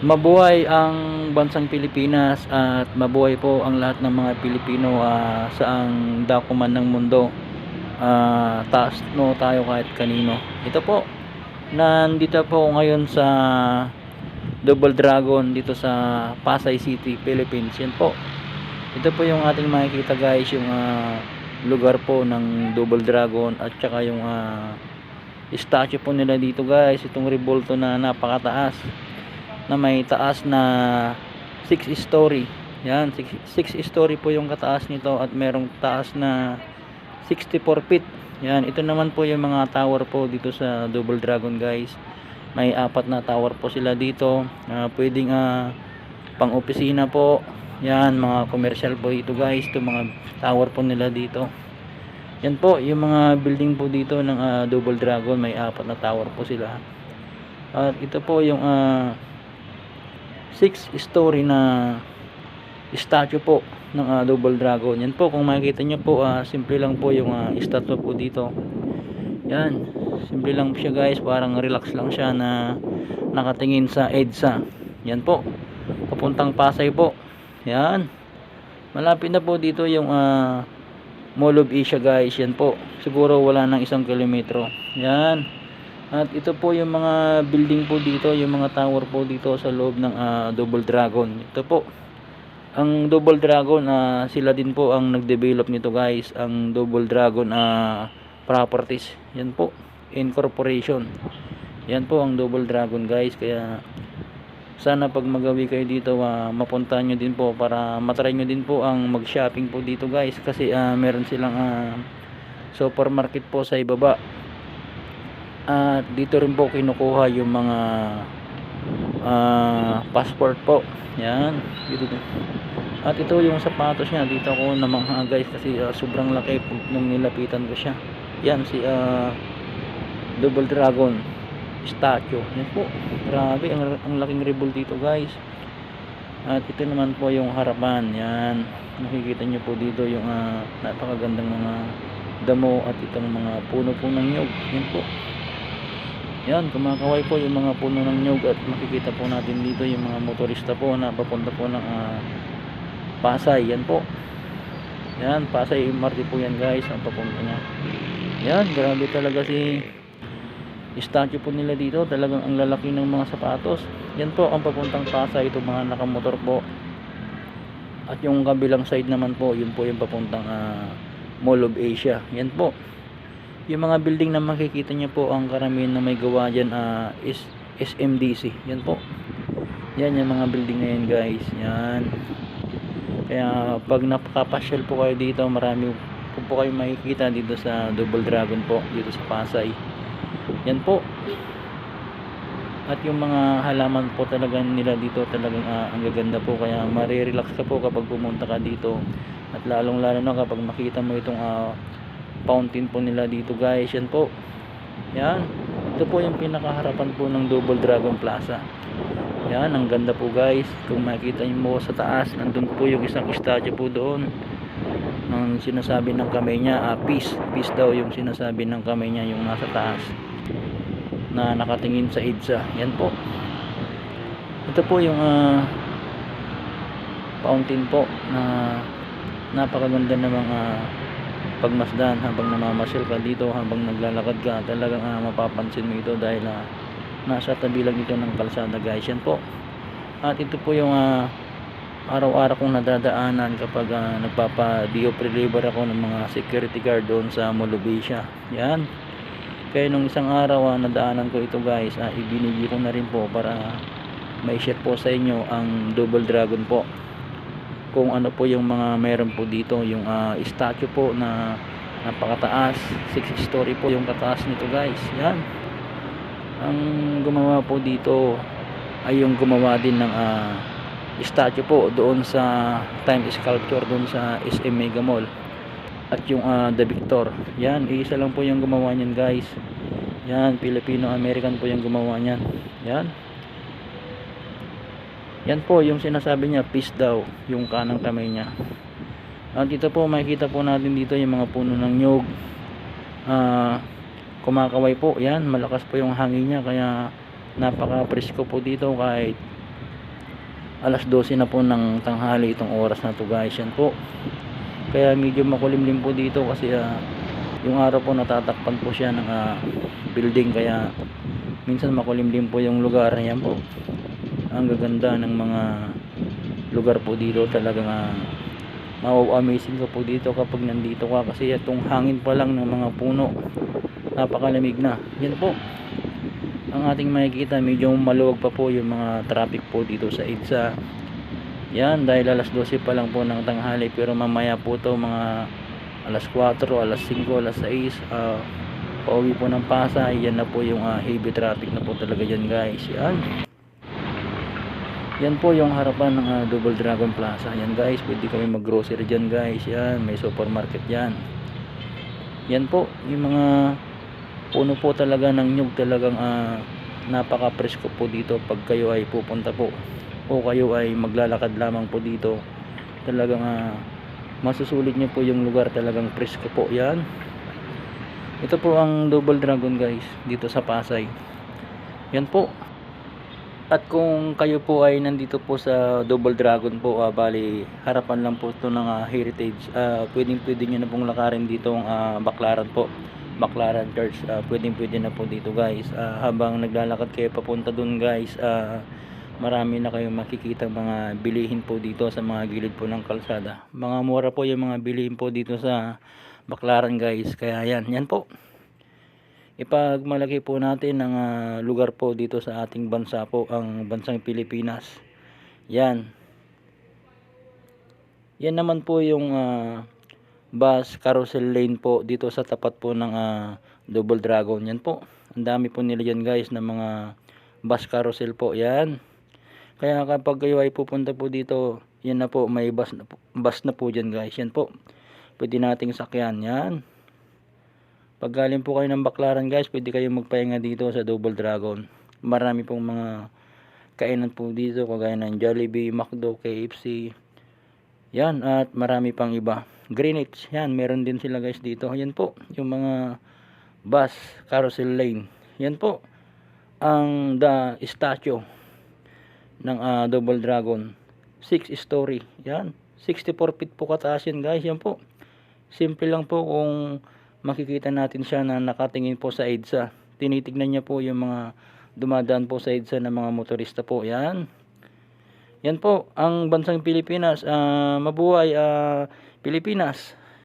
Mabuhay ang bansang Pilipinas at mabuhay po ang lahat ng mga Pilipino saang dako man ng mundo. Taas no tayo kahit kanino. Ito po, nandito po ako ngayon sa Double Dragon dito sa Pasay City, Philippines. Yan po. Ito po yung ating makikita guys, yung lugar po ng Double Dragon at saka yung statue po nila dito guys. Itong rebulto na napakataas, na may taas na 6 story. Yan, 6 story po yung kataas nito at merong taas na 64 feet. Yan, ito naman po yung mga tower po dito sa Double Dragon guys. May 4 na tower po sila dito. Pwedeng pang opisina po. Yan, mga commercial po dito guys. Ito mga tower po nila dito. Yan po, yung mga building po dito ng Double Dragon. May 4 na tower po sila. At ito po yung 6 story na statue po ng Double Dragon. Yan po, kung makikita nyo po, simple lang po yung statue po dito. Yan, simple lang siya guys, parang relax lang siya na nakatingin sa EDSA. Yan po, papuntang Pasay po. Yan, malapit na po dito yung Mall of Asia guys. Yan po, siguro wala nang 1 kilometro. Yan. At ito po yung mga building po dito, yung mga tower po dito sa loob ng Double Dragon. Ito po, ang Double Dragon, sila din po ang nag-develop nito guys, ang Double Dragon Properties. Yan po, incorporation. Yan po ang Double Dragon guys. Kaya sana pag magawi kayo dito, mapuntahan nyo din po para matry nyo din po ang mag-shopping po dito guys. Kasi meron silang supermarket po sa ibaba. At dito rin po kinukuha yung mga passport po. Yan, dito din. At ito yung sapatos niya. Dito ako namangha guys kasi sobrang laki nung nilapitan ko siya. Yan si Double Dragon statue. Yan po, grabe ang laking rebel dito guys. At ito naman po yung harapan. Yan, nakikita nyo po dito yung napakagandang mga damo at itong mga puno po ng nyug. Yan po. Yan, kumakaway po yung mga puno ng nyug. At makikita po natin dito yung mga motorista po na papunta po ng Pasay. Yan po. Yan, Pasay MRT po yan guys ang papunta niya. Yan, grabe talaga si statue po nila dito. Talagang ang lalaki ng mga sapatos. Yan po ang papuntang Pasay. Ito mga nakamotor po. At yung kabilang side naman po, yun po yung papuntang Mall of Asia. Yan po. Yung mga building na makikita nyo po, ang karamihan na may gawa dyan is SMDC. Yan po. Yan yung mga building na yan guys. Yan. Kaya pag napakapasyal po kayo dito, marami po kayo makikita dito sa Double Dragon po, dito sa Pasay. Yan po. At yung mga halaman po talaga nila dito, talagang ang gaganda po. Kaya marirelax ka po kapag pumunta ka dito. At lalong lalo na kapag makita mo itong fountain po nila dito guys. Yan po. Yan. Ito po yung pinakaharapan po ng Double Dragon Plaza. Yan, ang ganda po guys. Kung makikita nyo mo sa taas, nandun po yung isang statue po doon. Ang sinasabi ng kamay niya, peace. Peace daw yung sinasabi ng kamay niya, yung nasa taas, na nakatingin sa EDSA. Yan po. Ito po yung fountain po na napakaganda ng mga pagmasdan habang namamasyal ka dito, habang naglalakad ka. Talagang mapapansin mo ito dahil nasa tabi lang ito ng kalsada guys. Yan po. At ito po yung araw-araw kong nadadaanan kapag nagpapa-deliver ako ng mga security guard doon sa Mall of Asia. Yan. Kaya nung isang araw nadaanan ko ito guys, ibinigay ko na rin po para may share po sa inyo ang Double Dragon po, kung ano po yung mga meron po dito. Yung statue po na napakataas, 6 story po yung kataas nito guys. Yan, ang gumawa po dito ay yung gumawa din ng statue po doon sa time sculpture doon sa SM Mega Mall. At yung The Victor, yan, isa lang po yung gumawa niyan guys. Yan, Filipino-American po yung gumawa niyan. Yan. Yan po yung sinasabi niya, peace daw, yung kanang kamay niya. At dito po makikita po natin dito yung mga puno ng nyug. Kumakaway po. Yan, malakas po yung hangin niya, kaya napaka presko po dito kahit alas 12 na po ng tanghali itong oras na to guys. Yan po, kaya medyo makulimlim po dito kasi yung araw po natatakpan po siya ng building, kaya minsan makulimlim po yung lugar. Yan po ang gaganda ng mga lugar po dito, talagang amazing ka po dito kapag nandito ka, kasi itong hangin pa lang ng mga puno napakalamig na. Yan po ang ating makikita, medyo maluwag pa po yung mga traffic po dito sa EDSA. Yan, dahil alas 12 pa lang po ng tanghali, pero mamaya po to mga alas 4, alas 5, alas 6 pauwi po ng Pasay. Yan na po yung heavy traffic na po talaga dyan guys. Yan po yung harapan ng Double Dragon Plaza. Yan guys, pwede kami mag grocery dyan guys. Yan, may supermarket yan. Yan po yung mga puno po talaga ng nyug, talagang napaka presko po dito pag kayo ay pupunta po o kayo ay maglalakad lamang po dito. Talagang masusulit nyo po yung lugar, talagang presko po. Yan, ito po ang Double Dragon guys dito sa Pasay. Yan po. At kung kayo po ay nandito po sa Double Dragon po, bali harapan lang po ito ng Heritage, pwedeng nyo na pong lakarin dito ang Baclaran po, Baclaran Church. Pwede na po dito guys. Habang naglalakad kayo papunta dun guys, marami na kayong makikita mga bilihin po dito sa mga gilid po ng kalsada. Mga mura po yung mga bilihin po dito sa Baclaran guys. Kaya yan po, ipagmalaki po natin ang lugar po dito sa ating bansa po, ang bansang Pilipinas. Yan naman po yung bus carousel lane po dito sa tapat po ng Double Dragon. Yan po, ang dami po nila yan guys na mga bus carousel po. Yan, kaya kapag kayo ay pupunta po dito, yan na po, may bus na po dyan guys. Yan po, pwede nating sakyan. Yan, pag galing po kayo ng Baclaran guys, pwede kayo magpahinga dito sa Double Dragon. Marami pong mga kainan po dito, kagaya ng Jollibee, McDo, KFC. Yan, at marami pang iba. Greenwich, yan, meron din sila guys dito. Yan po, yung mga bus carousel lane. Yan po ang statue ng Double Dragon, 6 story. Yan, 64 feet po kataas yan guys. Yan po, simple lang po kung makikita natin siya na nakatingin po sa EDSA. Tinitignan niya po yung mga dumadaan po sa EDSA ng mga motorista po. Yan po ang bansang Pilipinas. Mabuhay Pilipinas.